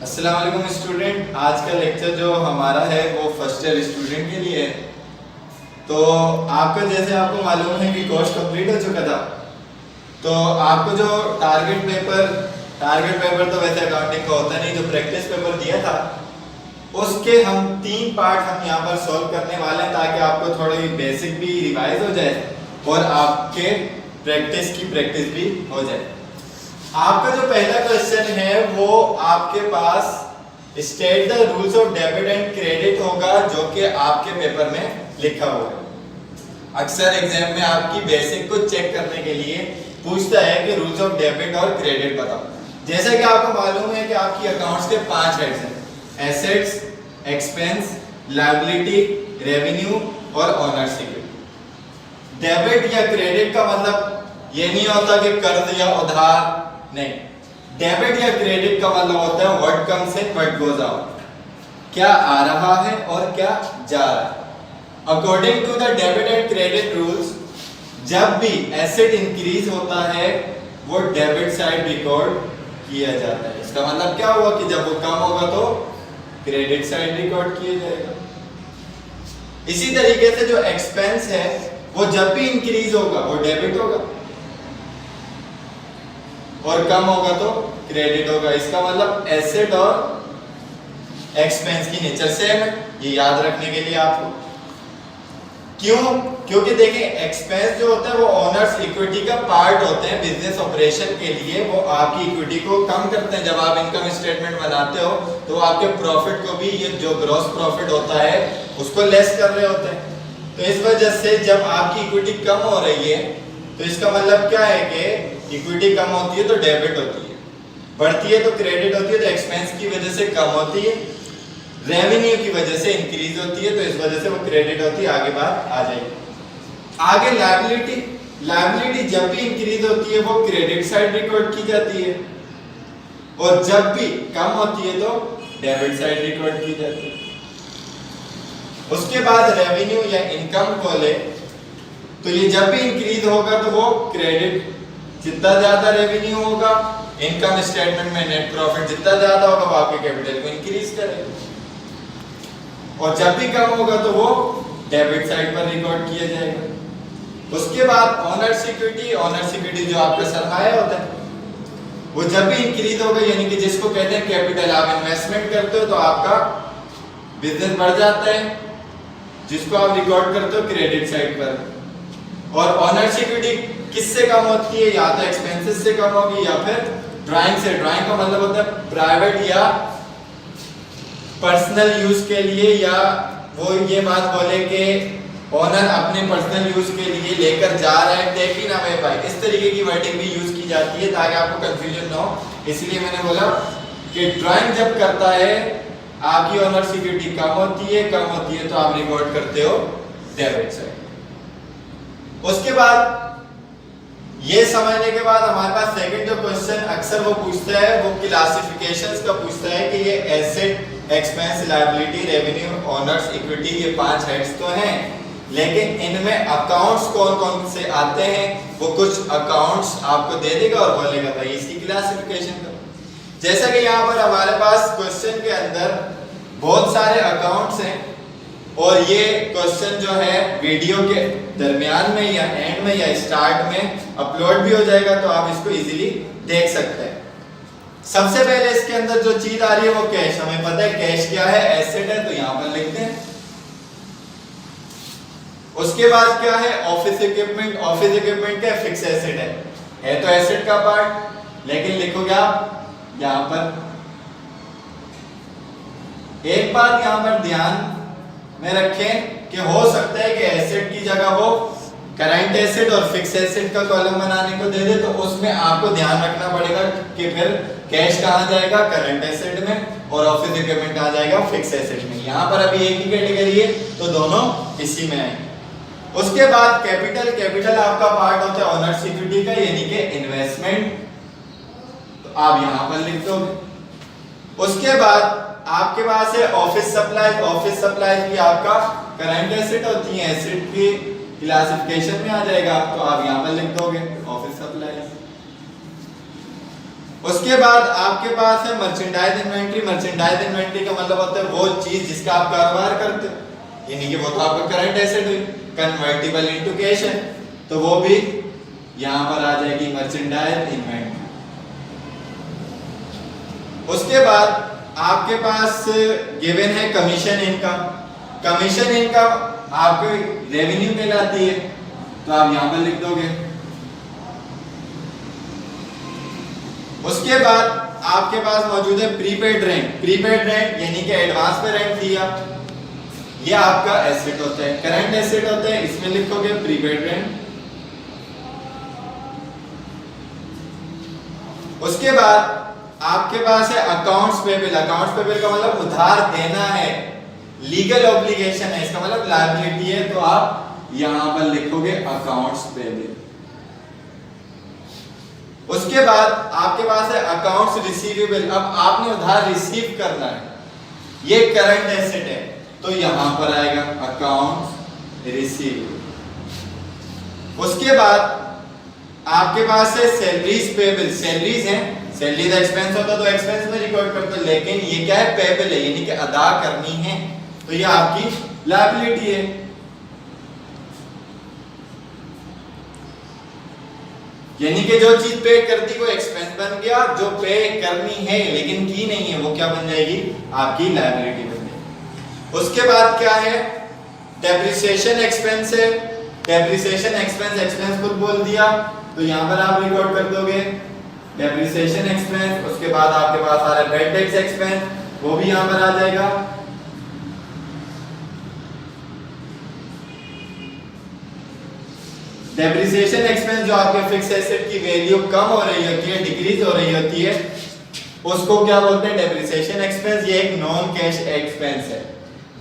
अस्सलाम वालेकुम स्टूडेंट। आज का लेक्चर जो हमारा है वो फर्स्ट ईयर स्टूडेंट के लिए है। तो आपका जैसे आपको मालूम है कि कोर्स कंप्लीट हो चुका था, तो आपको जो टारगेट पेपर तो वैसे अकाउंटिंग का होता नहीं, जो प्रैक्टिस पेपर दिया था उसके हम 3 पार्ट हम यहाँ पर सॉल्व करने वाले हैं, ताकि आपको थोड़ी बेसिक भी रिवाइज हो जाए और आपके प्रैक्टिस भी हो जाए। आपका जो पहला क्वेश्चन है वो आपके पास state the rules of debit and credit होगा, जो कि आपके पेपर में लिखा हुआ है। अक्सर एग्जाम में आपकी बेसिक को चेक करने के लिए पूछता है कि रूल्स ऑफ डेबिट और क्रेडिट बताओ। जैसा कि आपको मालूम है कि आपकी अकाउंट्स के 5 हेड्स हैं: एसेट्स, एक्सपेंस, लायबिलिटी, रेवेन्यू और ओनर्स इक्विटी। डेबिट या क्रेडिट का मतलब ये नहीं होता कि कर्ज या उधार, नहीं। डेबिट या क्रेडिट का मतलब होता है what comes in what goes out, क्या आ रहा है और क्या जा रहा है। According to the debit and credit rules, जब भी एसेट इंक्रीज होता है वो डेबिट साइड रिकॉर्ड किया जाता है। इसका मतलब क्या हुआ कि जब वो कम होगा तो क्रेडिट साइड रिकॉर्ड किया जाएगा। इसी तरीके से जो एक्सपेंस है वो जब भी इंक्रीज होगा वो डेबिट होगा और कम होगा तो क्रेडिट होगा। इसका मतलब एसेट और एक्सपेंस की नेचर सेम है, ये याद रखने के लिए आपको। क्यों? क्योंकि देखिए एक्सपेंस जो होता है वो ओनर्स इक्विटी का पार्ट होते हैं। बिजनेस ऑपरेशन के लिए वो आपकी इक्विटी को कम करते हैं। जब आप इनकम स्टेटमेंट बनाते हो तो आपके प्रॉफिट को भी, ये जो ग्रॉस प्रॉफिट होता है उसको लेस कर रहे होते हैं। तो इस वजह से जब आपकी इक्विटी कम हो रही है तो इसका मतलब क्या है कि इक्विटी कम होती है तो डेबिट होती है, बढ़ती है तो क्रेडिट होती है, तो एक्सपेंस की वजह से कम होती है, रेवेन्यू की वजह से इंक्रीज होती है, तो इस वजह से वो क्रेडिट होती है। आगे बात आ जाएगी। आगे लायबिलिटी जब भी इंक्रीज होती है वो क्रेडिट साइड रिकॉर्ड की जाती है और जब भी कम होती है तो डेबिट साइड रिकॉर्ड की जाती है। उसके बाद रेवेन्यू या इनकम को ले तो ये जब भी इंक्रीज होगा तो वो क्रेडिट, जितना ज्यादा रेवेन्यू होगा इनकम स्टेटमेंट में नेट प्रॉफिट जितना ज्यादा होगा वो आपके कैपिटल को इंक्रीज करेगा, और जब भी कम होगा तो वो डेबिट साइड पर रिकॉर्ड किया जाएगा। उसके बाद ओनर सिक्योरिटी जो आपका सरमाया होता है वो जब भी इंक्रीज होगा, यानी कि जिसको कहते हैं कैपिटल, आप इन्वेस्टमेंट करते हो तो आपका बिजनेस बढ़ जाता है, जिसको आप रिकॉर्ड करते हो क्रेडिट साइड पर। और ओनर सिक्योरिटी किससे कम होती है? या तो एक्सपेंसेस से कम होगी या फिर ड्राइंग से। ड्राइंग का मतलब होता है प्राइवेट या पर्सनल यूज के लिए, या वो ये बात बोले कि ओनर अपने पर्सनल यूज के लिए लेकर जा रहा है, टेकिंग अवे बाय, इस तरीके की वर्डिंग भी यूज की जाती है ताकि आपको कंफ्यूजन ना हो। इसलिए मैंने बोला कि ड्राइंग जब करता है आपकी ओनर सिक्योरिटी कम होती है तो आप रिकॉर्ड करते हो डेबिट साइड। उसके बाद ये समझने के बाद हमारे पास सेकंड जो क्वेश्चन अक्सर वो पूछता है वो क्लासिफिकेशंस का पूछता है कि ये asset, expense, liability, revenue, owners equity, ये 5 हेड्स तो हैं, लेकिन इनमें अकाउंट्स कौन कौन से आते हैं वो कुछ अकाउंट्स आपको दे देगा और बोलेगा भाई इसकी क्लासिफिकेशन करो। जैसा कि यहाँ पर हमारे पास क्वेश्चन के अंदर बहुत सारे अकाउंट्स हैं और ये क्वेश्चन जो है वीडियो के दरमियान में या एंड में या स्टार्ट में अपलोड भी हो जाएगा, तो आप इसको इजीली देख सकते हैं। सबसे पहले इसके अंदर जो चीज आ रही है वो कैश। हमें पता है कैश क्या है, एसेट है, तो यहां पर लिखते हैं। उसके बाद क्या है, ऑफिस इक्विपमेंट। ऑफिस इक्विपमेंट क्या है, फिक्स एसेट है तो एसेट का पार्ट, लेकिन लिखोगे आप यहां पर। एक बात यहां पर ध्यान में रखें कि हो सकता है कि एसेट की जगह वो करंट एसेट और फिक्स एसेट का कॉलम बनाने को दे दे, तो उसमें आपको ध्यान रखना पड़ेगा कि फिर कैश कहां जाएगा, करंट एसेट में, और ऑफिस इक्विपमेंट कहां जाएगा, फिक्स एसेट में। यहां पर अभी एक ही कैटेगरी है तो दोनों इसी में आएंगे। उसके बाद कैपिटल आपका पार्ट होता है ओनर सिक्योरिटी का, यानी कि इन्वेस्टमेंट, तो आप यहां पर लिख दोगे। उसके बाद आपके पास है ऑफिस सप्लाई। ऑफिस सप्लाई भी आपका करंट एसेट होती है, एसेट की क्लासिफिकेशन में आ जाएगा, तो आप यहां पर लिख दोगे ऑफिस सप्लाई। उसके बाद आपके पास है मर्चेंडाइज इन्वेंट्री। मर्चेंडाइज इन्वेंट्री का मतलब होता है वो चीज जिसका आप कारोबार करते हो, यानी कि वो तो आपका करंट एसेट हुई, कन्वर्टिबल इनटू कैश है, तो वो भी यहां पर आ जाएगी मर्चेंडाइज इन्वेंट्री। उसके बाद आपके पास गिवन है कमीशन इनकम। कमीशन इनकम आपकी रेवेन्यू कहलाती है, तो आप यहां पर लिख दोगे। उसके बाद आपके पास मौजूद है प्रीपेड रेंट। प्रीपेड रेंट यानी कि एडवांस में रेंट दिया, ये आपका एसेट होता है, करंट एसेट होता है, इसमें लिखोगे प्रीपेड रेंट। उसके बाद आपके पास है अकाउंट्स पेबल। अकाउंट्स पेबल का मतलब उधार देना है, लीगल ऑब्लिगेशन है, इसका मतलब लायबिलिटी है, तो आप यहां पर लिखोगे अकाउंट्स पेबल। उसके बाद आपके पास है अकाउंट्स रिसीवेबल। अब आपने उधार रिसीव करना है, ये करंट एसेट है, तो यहां पर आएगा अकाउंट्स रिसीवेबल। उसके बाद आपके पास है सैलरीज पेबल। सैलरीज है, सैलरीज एक्सपेंस होता तो एक्सपेंस में रिकॉर्ड करते, लेकिन ये क्या है, पेबल है, यानी कि अदा करनी है, तो ये आपकी लायबिलिटी है। यानी कि जो चीज पे करती वो एक्सपेंस बन गया, जो पे करनी है लेकिन की नहीं है वो क्या बन जाएगी, आपकी लायबिलिटी बन जाएगी। उसके बाद क्या है, डेप्रिसिएशन एक्सपेंस है। डेप्रिसिएशन एक्सपेंस, एक्सपेंस खुद बोल दिया, तो यहां पर आप रिकॉर्ड कर दोगे डेप्रिसिएशन एक्सपेंस। उसके बाद आपके पास आ रहा है बेड टैक्स एक्सपेंस, वो भी यहां पर आ जाएगा। डेप्रिसिएशन एक्सपेंस जो आपके फिक्स एसेट की वैल्यू कम हो रही होती है, डिक्रीज हो रही होती है, उसको क्या बोलते हैं, डेप्रिसिएशन एक्सपेंस। ये एक नॉन कैश एक्सपेंस है।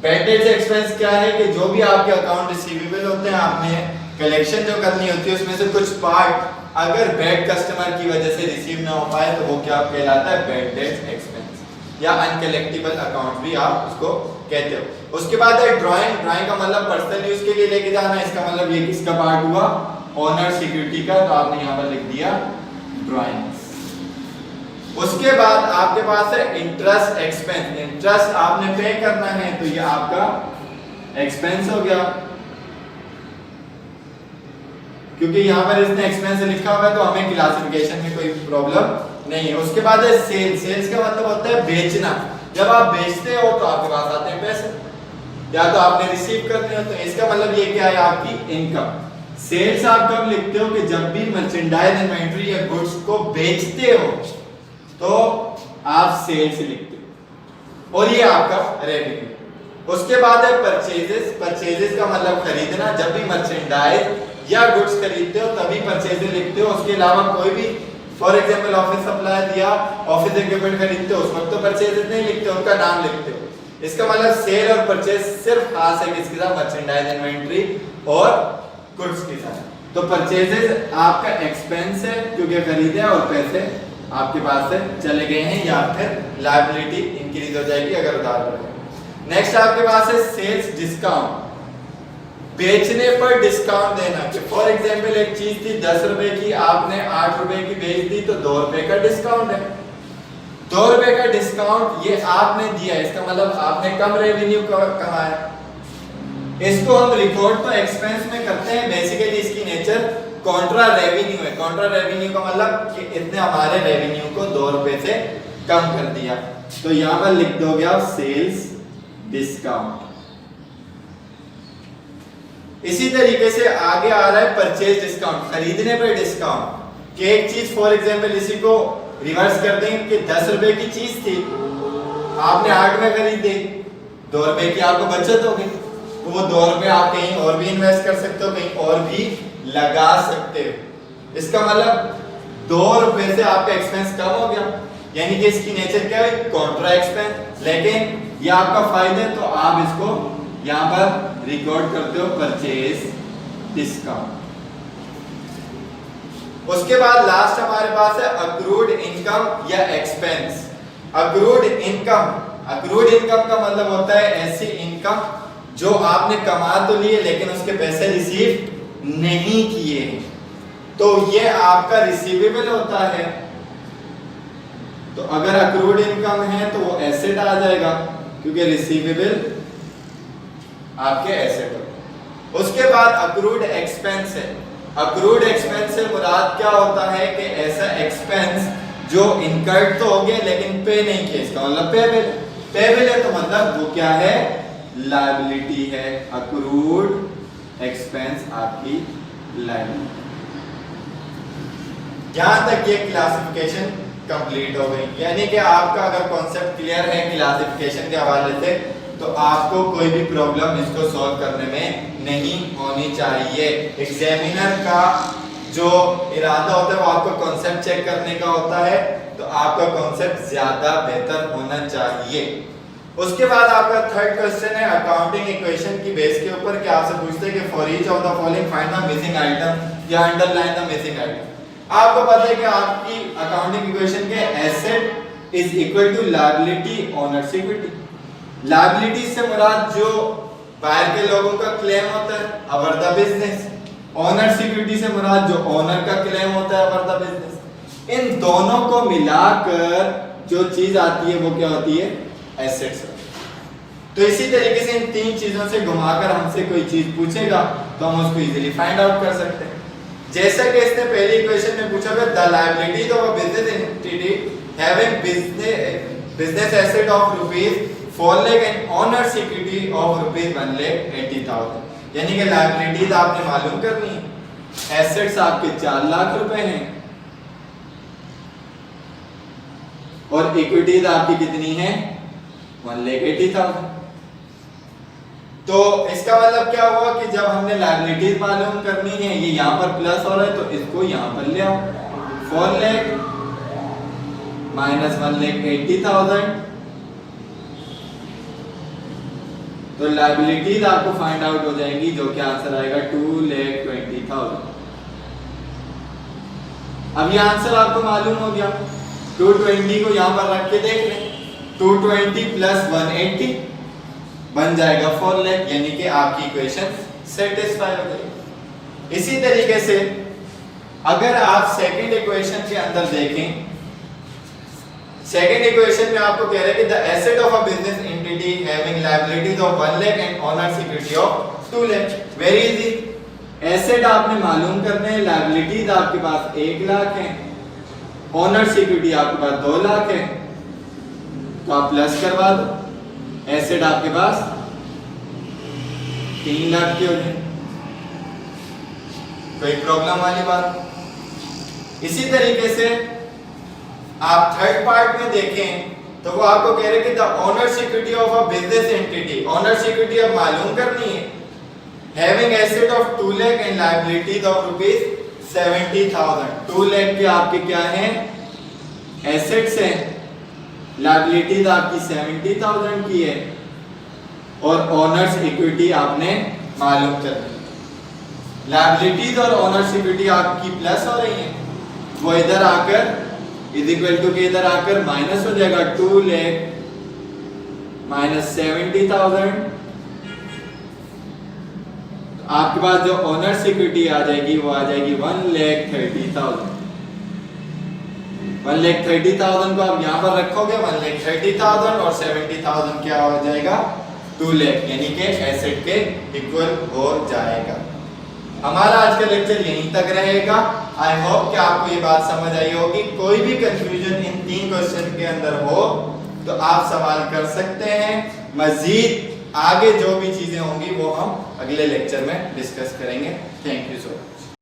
बेड टैक्स एक्सपेंस क्या है कि जो भी आपके अकाउंट रिसीवेबल होते हैं, आपने कलेक्शन जो करनी होती है, उसमें से कुछ पार्ट अगर बैड कस्टमर की वजह से रिसीव ना हो पाए तो वो क्या कहलाता है, बेड टैक्स एक्सपेंस या अनकलेक्टेबल अकाउंट भी आप उसको कहते हो। उसके बाद है ड्राइंग। ड्राइंग का मतलब पर्सनल यूज के लिए लेके जाना, इसका मतलब ये किसका पार्ट हुआ, ओनर सिक्योरिटी का, तो आपने यहां पर लिख दिया ड्राइंग्स। उसके बाद आपके पास है इंटरेस्ट एक्सपेंस। इंटरेस्ट आपने पे करना है, तो ये आपका एक्सपेंस हो गया, क्योंकि यहां पर इसने एक्सपेंस लिखा हुआ है तो हमें क्लासिफिकेशन में कोई प्रॉब्लम नहीं है। उसके बाद है सेल। सेल्स का मतलब होता है बेचना। जब आप बेचते हो तो आपके पास आते हैं पैसे, या तो आपने रिसीव करते हो, तो इसका मतलब ये क्या है, आपकी इनकम। सेल्स आप कब लिखते हो कि जब भी मर्चेंडाइज इन्वेंटरी या गुड्स को बेचते हो तो आप सेल्स लिखते हो, और ये आपका रेवेन्यू। उसके बाद है परचेजेस। परचेजेस का मतलब खरीदना। जब भी मर्चेंडाइज या गुड्स खरीदते हो तभी परचेजेस लिखते हो, उसके अलावा कोई भी, फॉर एग्जांपल ऑफिस सप्लाई दिया, ऑफिस इक्विपमेंट खरीदते हो, उस वक्त तो परचेजेस नहीं लिखते, उनका नाम लिखते हो। इसका मतलब सेल और परचेज सिर्फ खास है किसके साथ, मर्चेंडाइज इन्वेंटरी और गुड्स के साथ। तो परचेजेस आपका एक्सपेंस है क्योंकि खरीदे और पैसे आपके पास से चले गए हैं, या फिर लायबिलिटी इंक्रीज हो जाएगी अगर उधार पड़े। नेक्स्ट आपके पास है सेल्स डिस्काउंट। बेचने पर डिस्काउंट देना। फॉर एग्जांपल एक चीज थी 10 रुपए की, आपने 8 रुपए की बेच दी, तो 2 रुपए का डिस्काउंट है। 2 रुपए का डिस्काउंट ये आपने दिया, इसका मतलब आपने कम रेवेन्यू कमाया। इसको हम रिकॉर्ड तो एक्सपेंस में करते हैं, बेसिकली इसकी नेचर कॉन्ट्रा रेवेन्यू है। कॉन्ट्रा रेवेन्यू का मतलब कि इसने हमारे रेवेन्यू को 2 रुपए से कम कर दिया, तो यहां पर लिख दोगे आप सेल्स डिस्काउंट। इसी तरीके से आगे आ रहा है परचेज डिस्काउंट, खरीदने पर डिस्काउंट। कि एक चीज फॉर एग्जांपल इसी को रिवर्स कर दें कि 10 रुपए की चीज थी, आपने 8 में खरीदी, 2 रुपए की आपको बचत हो गई, तो वो 2 रुपए आप कहीं और भी इन्वेस्ट कर सकते हो, कहीं और भी लगा सकते हो। इसका मतलब 2 रुपए से आपका एक्सपेंस कम हो गया, यानी कि इसकी नेचर क्या है, कॉन्ट्रा एक्सपेंस। लेकिन ये आपका फायदा है, तो आप इसको यहां पर रिकॉर्ड करते हो परचेज डिस्काउंट। उसके बाद लास्ट हमारे पास है अक्रूड इनकम या expense. Accrued income, accrued income का मतलब होता है ऐसी इनकम जो आपने कमा तो लिए लेकिन उसके पैसे रिसीव नहीं किए, तो ये आपका रिसीवेबल होता है। तो अगर अक्रूड इनकम है तो वो एसेट आ जाएगा, क्योंकि रिसीवेबल आपके एसेट हो। उसके बाद अक्रूड एक्सपेंस है। अक्रूड एक्सपेंस से मुराद क्या होता है कि ऐसा एक्सपेंस जो इनकर्ड तो हो गया लेकिन पे नहीं किया, इसका मतलब पेबल। पेबल है तो मतलब वो क्या है, लायबिलिटी है। अक्रूड एक्सपेंस आपकी लायबिलिटी। यहां तक ये क्लासिफिकेशन कंप्लीट हो गई, यानी कि आपका अगर कॉन्सेप्ट क्लियर है क्लासिफिकेशन के हवाले से तो आपको कोई भी प्रॉब्लम इसको सॉल्व करने में नहीं होनी चाहिए। एग्जामिनर का जो इरादा होता है वो आपका कॉन्सेप्ट चेक करने का होता है, तो आपका कॉन्सेप्ट ज्यादा बेहतर होना चाहिए। उसके बाद आपका थर्ड क्वेश्चन है अकाउंटिंग इक्वेशन की बेस के ऊपर कि आपसे पूछते हैं कि for each of the following find the missing item या अंडरलाइन द मिसिंग आइटम। आपको पता है कि आपकी अकाउंटिंग इक्वेशन के asset is equal to liability owners equity. Liability से मुराद जो बाहर के लोगों का क्लेम होता है अवर द बिजनेस, ओनर्स इक्विटी से मुराद जो ओनर का क्लेम होता है अवर द बिजनेस। इन दोनों को मिलाकर जो चीज आती है वो क्या होती है, एसेट्स। तो इसी तरीके से इन तीन चीजों से घुमाकर हमसे कोई चीज पूछेगा तो हम उसको इजीली फाइंड आउट कर सकते हैं। जैसा कि इसने पहली इक्वेशन में पूछा था the liabilities of a business entity having business asset of rupees 4 lakh and owners equity of rupees 1,80,000, यानी कि लायबिलिटीज आपने मालूम करनी है। एसेट्स आपके 4 लाख रुपए हैं और इक्विटीज आपकी कितनी है, 1,80,000। तो इसका मतलब क्या हुआ कि जब हमने लायबिलिटीज मालूम करनी है, ये यहाँ पर प्लस हो रहा है तो इसको यहाँ पर ले आओ, 4 लाख माइनस 1,80,000, तो लायबिलिटीज आपको फाइंड आउट हो जाएंगी, जो कि आंसर आएगा 2,20,000। अब ये आंसर आपको मालूम हो गया। 220 को यहाँ पर रख के देख लें, 220 प्लस 180 बन जाएगा 4 लाख, यानी कि आपकी इक्वेशन सेटिस्फाई हो गई। इसी तरीके से अगर आप सेकंड इक्वेशन के अंदर देखें, सेकंड इक्वेशन में आपको कह रहा है कि the asset of a business entity having liabilities of 1 lakh and owners equity of 2 lakh. Very easy, asset आपने मालूम करने हैं, लायबिलिटीज आपके पास 1 लाख है, ओनर्स इक्विटी आपके पास 2 लाख है, तो आप प्लस करवा दो, एसेट आपके पास 3 लाख के हो जाए। कोई प्रॉब्लम वाली बात। इसी तरीके से आप थर्ड पार्ट में देखें तो वो आपको कह रहे हैं कि the owners equity of a business entity, owners equity अब मालूम करनी है, having asset of 2 lakh and liabilities of rupees 70,000। 2 lakh के आपके क्या हैं, एसेट्स हैं, लायबिलिटीज आपकी 70,000 की है और ओनर्स इक्विटी आपने मालूम करनी। लायबिलिटीज और ओनर्स इक्विटी आपकी प्लस हो रही है, वो इधर आकर इज इक्वल टू के इधर आकर माइनस हो जाएगा, 2 लाख माइनस 70,000। आपके पास जो ओनर्स इक्विटी आ जाएगी वो आ जाएगी 1,30,000। 1,30,000 को आप यहाँ पर रखोगे, 1,30,000 और 70,000 क्या हो जाएगा, 2 लाख, यानी कि एसेट के इक्वल हो जाएगा। हमारा आज का लेक्चर यहीं तक रहेगा। आई होप कि आपको ये बात समझ आई होगी। कोई भी कंफ्यूजन इन 3 क्वेश्चन के अंदर हो तो आप सवाल कर सकते हैं। मजीद आगे जो भी चीजें होंगी वो हम अगले लेक्चर में डिस्कस करेंगे। Thank you so much.